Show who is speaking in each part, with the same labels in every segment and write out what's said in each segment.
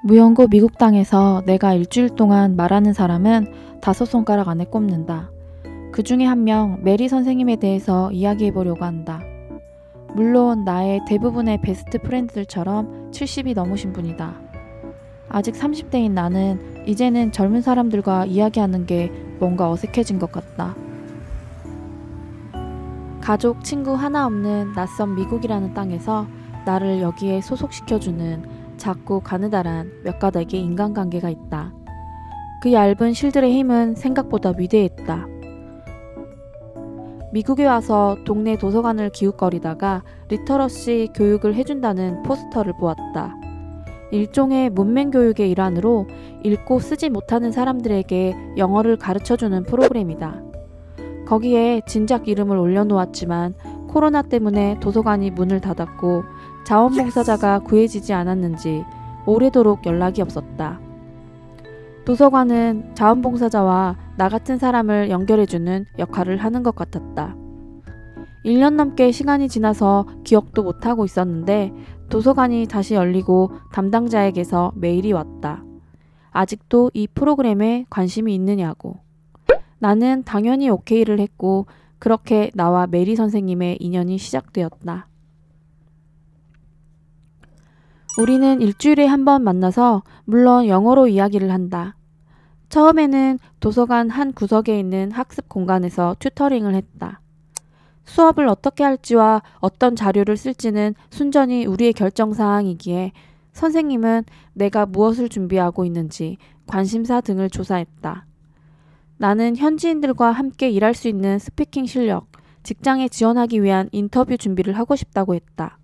Speaker 1: 무연고 미국 땅에서 내가 일주일 동안 말하는 사람은 5손가락 안에 꼽는다. 그 중에 한 명 메리 선생님에 대해서 이야기해보려고 한다. 물론 나의 대부분의 베스트 프렌드들처럼 70이 넘으신 분이다. 아직 30대인 나는 이제는 젊은 사람들과 이야기하는 게 뭔가 어색해진 것 같다. 가족, 친구 하나 없는 낯선 미국이라는 땅에서 나를 여기에 소속시켜주는 작고 가느다란 몇 가닥의 인간관계가 있다. 그 얇은 실들의 힘은 생각보다 위대했다. 미국에 와서 동네 도서관을 기웃거리다가 리터러시 교육을 해준다는 포스터를 보았다. 일종의 문맹 교육의 일환으로 읽고 쓰지 못하는 사람들에게 영어를 가르쳐주는 프로그램이다. 거기에 진작 이름을 올려놓았지만 코로나 때문에 도서관이 문을 닫았고 자원봉사자가 구해지지 않았는지 오래도록 연락이 없었다. 도서관은 자원봉사자와 나 같은 사람을 연결해주는 역할을 하는 것 같았다. 1년 넘게 시간이 지나서 기억도 못하고 있었는데 도서관이 다시 열리고 담당자에게서 메일이 왔다. 아직도 이 프로그램에 관심이 있느냐고. 나는 당연히 오케이를 했고 그렇게 나와 메리 선생님의 인연이 시작되었다. 우리는 일주일에 한 번 만나서 물론 영어로 이야기를 한다. 처음에는 도서관 한 구석에 있는 학습 공간에서 튜터링을 했다. 수업을 어떻게 할지와 어떤 자료를 쓸지는 순전히 우리의 결정사항이기에 선생님은 내가 무엇을 준비하고 있는지 관심사 등을 조사했다. 나는 현지인들과 함께 일할 수 있는 스피킹 실력, 직장에 지원하기 위한 인터뷰 준비를 하고 싶다고 했다.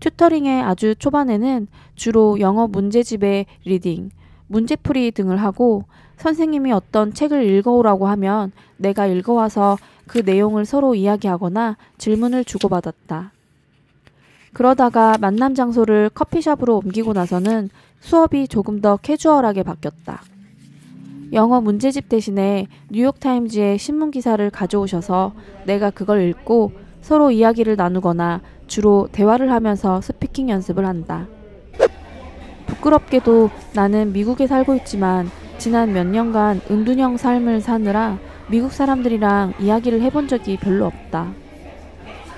Speaker 1: 튜터링의 아주 초반에는 주로 영어 문제집의 리딩, 문제풀이 등을 하고 선생님이 어떤 책을 읽어오라고 하면 내가 읽어와서 그 내용을 서로 이야기하거나 질문을 주고받았다. 그러다가 만남 장소를 커피숍으로 옮기고 나서는 수업이 조금 더 캐주얼하게 바뀌었다. 영어 문제집 대신에 뉴욕타임즈의 신문기사를 가져오셔서 내가 그걸 읽고 서로 이야기를 나누거나 주로 대화를 하면서 스피킹 연습을 한다. 부끄럽게도 나는 미국에 살고 있지만 지난 몇 년간 은둔형 삶을 사느라 미국 사람들이랑 이야기를 해본 적이 별로 없다.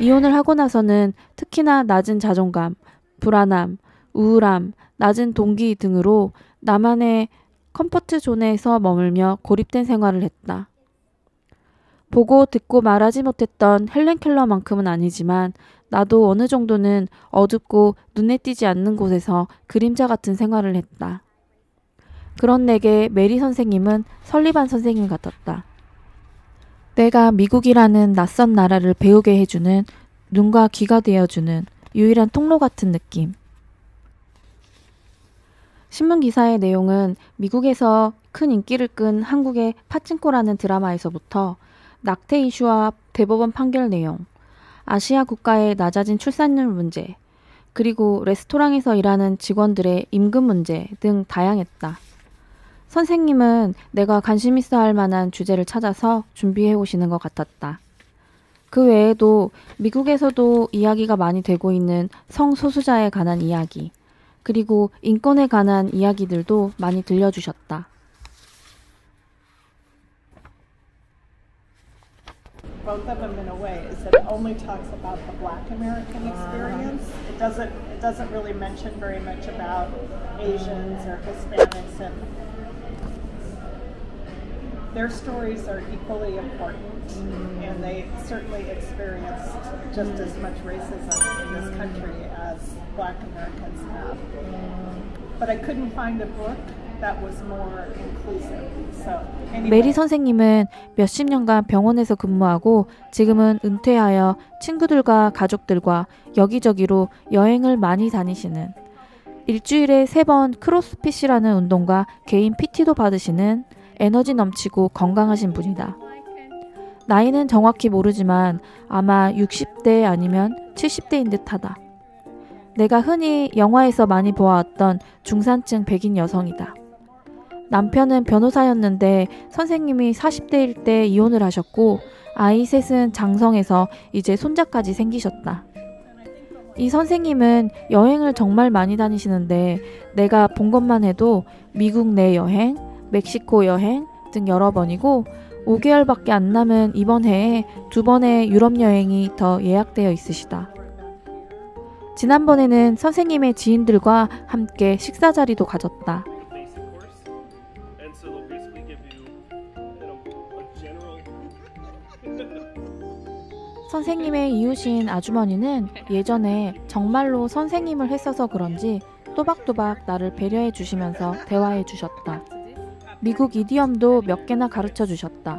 Speaker 1: 이혼을 하고 나서는 특히나 낮은 자존감, 불안함, 우울함, 낮은 동기 등으로 나만의 컴포트 존에서 머물며 고립된 생활을 했다. 보고 듣고 말하지 못했던 헬렌 켈러만큼은 아니지만 나도 어느 정도는 어둡고 눈에 띄지 않는 곳에서 그림자 같은 생활을 했다. 그런 내게 메리 선생님은 설리반 선생님 같았다. 내가 미국이라는 낯선 나라를 배우게 해주는 눈과 귀가 되어주는 유일한 통로 같은 느낌. 신문 기사의 내용은 미국에서 큰 인기를 끈 한국의 파친코라는 드라마에서부터 낙태 이슈와 대법원 판결 내용, 아시아 국가의 낮아진 출산율 문제, 그리고 레스토랑에서 일하는 직원들의 임금 문제 등 다양했다. 선생님은 내가 관심 있어 할 만한 주제를 찾아서 준비해 오시는 것 같았다. 그 외에도 미국에서도 이야기가 많이 되고 있는 성소수자에 관한 이야기, 그리고 인권에 관한 이야기들도 많이 들려주셨다.
Speaker 2: Both of them in a way is that it only talks about the Black American experience. It doesn't really mention very much about Asians or Hispanics, and their stories are equally important, and they certainly experienced just as much racism in this country as Black Americans have. But I couldn't find a book that was more inclusive. So anyway.
Speaker 1: 메리 선생님은 몇십 년간 병원에서 근무하고 지금은 은퇴하여 친구들과 가족들과 여기저기로 여행을 많이 다니시는, 일주일에 3번 크로스핏이라는 운동과 개인 PT도 받으시는 에너지 넘치고 건강하신 분이다. 나이는 정확히 모르지만 아마 60대 아니면 70대인 듯하다. 내가 흔히 영화에서 많이 보아왔던 중산층 백인 여성이다. 남편은 변호사였는데 선생님이 40대일 때 이혼을 하셨고 아이 셋은 장성해서 이제 손자까지 생기셨다. 이 선생님은 여행을 정말 많이 다니시는데 내가 본 것만 해도 미국 내 여행, 멕시코 여행 등 여러 번이고 5개월밖에 안 남은 이번 해에 2번의 유럽 여행이 더 예약되어 있으시다. 지난번에는 선생님의 지인들과 함께 식사 자리도 가졌다. 선생님의 이웃인 아주머니는 예전에 정말로 선생님을 했어서 그런지 또박또박 나를 배려해 주시면서 대화해 주셨다. 미국 이디엄도 몇 개나 가르쳐 주셨다.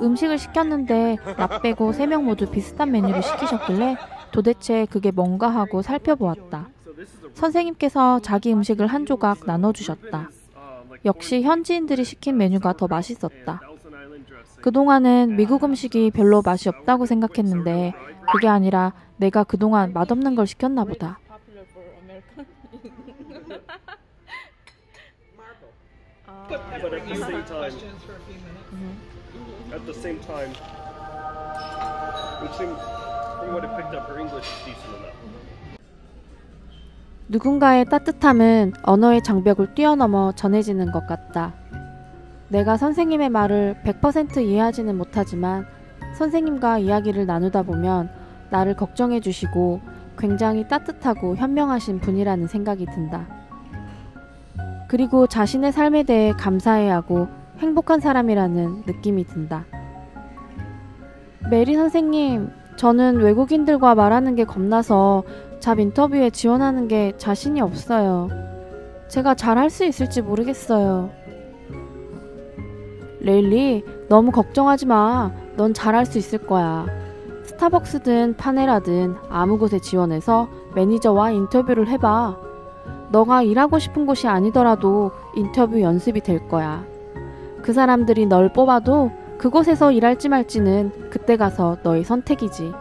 Speaker 1: 음식을 시켰는데 나 빼고 3명 모두 비슷한 메뉴를 시키셨길래 도대체 그게 뭔가 하고 살펴보았다. 선생님께서 자기 음식을 한 조각 나눠주셨다. 역시 현지인들이 시킨 메뉴가 더 맛있었다. 그동안은 미국 음식이 별로 맛이 없다고 생각했는데 그게 아니라 내가 그동안 맛없는 걸 시켰나 보다.
Speaker 3: But at the same time, from what I picked up, her English is decent enough.
Speaker 1: 누군가의 따뜻함은 언어의 장벽을 뛰어넘어 전해지는 것 같다. 내가 선생님의 말을 100% 이해하지는 못하지만 선생님과 이야기를 나누다 보면 나를 걱정해 주시고 굉장히 따뜻하고 현명하신 분이라는 생각이 든다. 그리고 자신의 삶에 대해 감사해야 하고 행복한 사람이라는 느낌이 든다. 메리 선생님, 저는 외국인들과 말하는 게 겁나서 잡 인터뷰에 지원하는 게 자신이 없어요. 제가 잘할 수 있을지 모르겠어요. 레일리, 너무 걱정하지 마. 넌 잘할 수 있을 거야. 스타벅스든 파네라든 아무 곳에 지원해서 매니저와 인터뷰를 해봐. 너가 일하고 싶은 곳이 아니더라도 인터뷰 연습이 될 거야. 그 사람들이 널 뽑아도 그곳에서 일할지 말지는 그때 가서 너의 선택이지.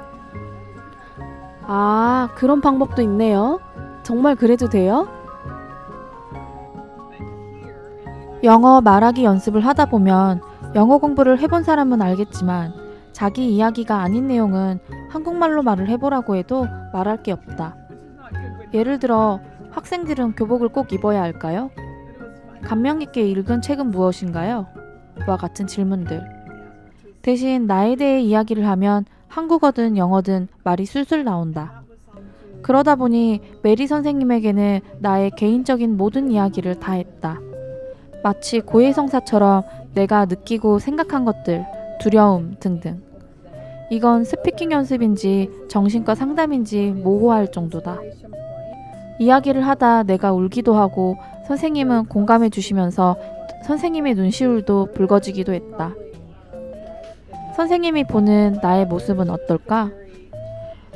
Speaker 1: 아, 그런 방법도 있네요. 정말 그래도 돼요? 영어 말하기 연습을 하다 보면 영어 공부를 해본 사람은 알겠지만 자기 이야기가 아닌 내용은 한국말로 말을 해보라고 해도 말할 게 없다. 예를 들어 학생들은 교복을 꼭 입어야 할까요? 감명 깊게 읽은 책은 무엇인가요? 와 같은 질문들. 대신 나에 대해 이야기를 하면 한국어든 영어든 말이 술술 나온다. 그러다 보니 메리 선생님에게는 나의 개인적인 모든 이야기를 다 했다. 마치 고해성사처럼 내가 느끼고 생각한 것들, 두려움 등등. 이건 스피킹 연습인지 정신과 상담인지 모호할 정도다. 이야기를 하다 내가 울기도 하고 선생님은 공감해 주시면서 선생님의 눈시울도 붉어지기도 했다. 선생님이 보는 나의 모습은 어떨까?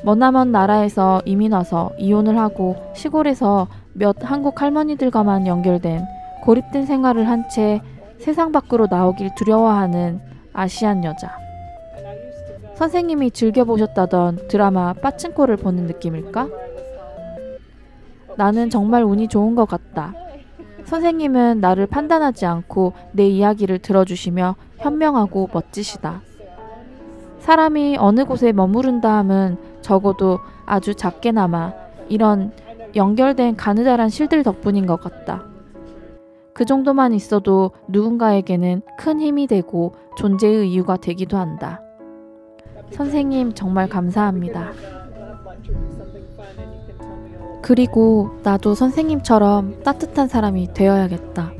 Speaker 1: 머나먼 나라에서 이민 와서 이혼을 하고 시골에서 몇 한국 할머니들과만 연결된 고립된 생활을 한 채 세상 밖으로 나오길 두려워하는 아시안 여자. 선생님이 즐겨보셨다던 드라마 빠친코를 보는 느낌일까? 나는 정말 운이 좋은 것 같다. 선생님은 나를 판단하지 않고 내 이야기를 들어주시며 현명하고 멋지시다. 사람이 어느 곳에 머무른다 함은 적어도 아주 작게나마 이런 연결된 가느다란 실들 덕분인 것 같다. 그 정도만 있어도 누군가에게는 큰 힘이 되고 존재의 이유가 되기도 한다. 선생님 정말 감사합니다. 그리고 나도 선생님처럼 따뜻한 사람이 되어야겠다.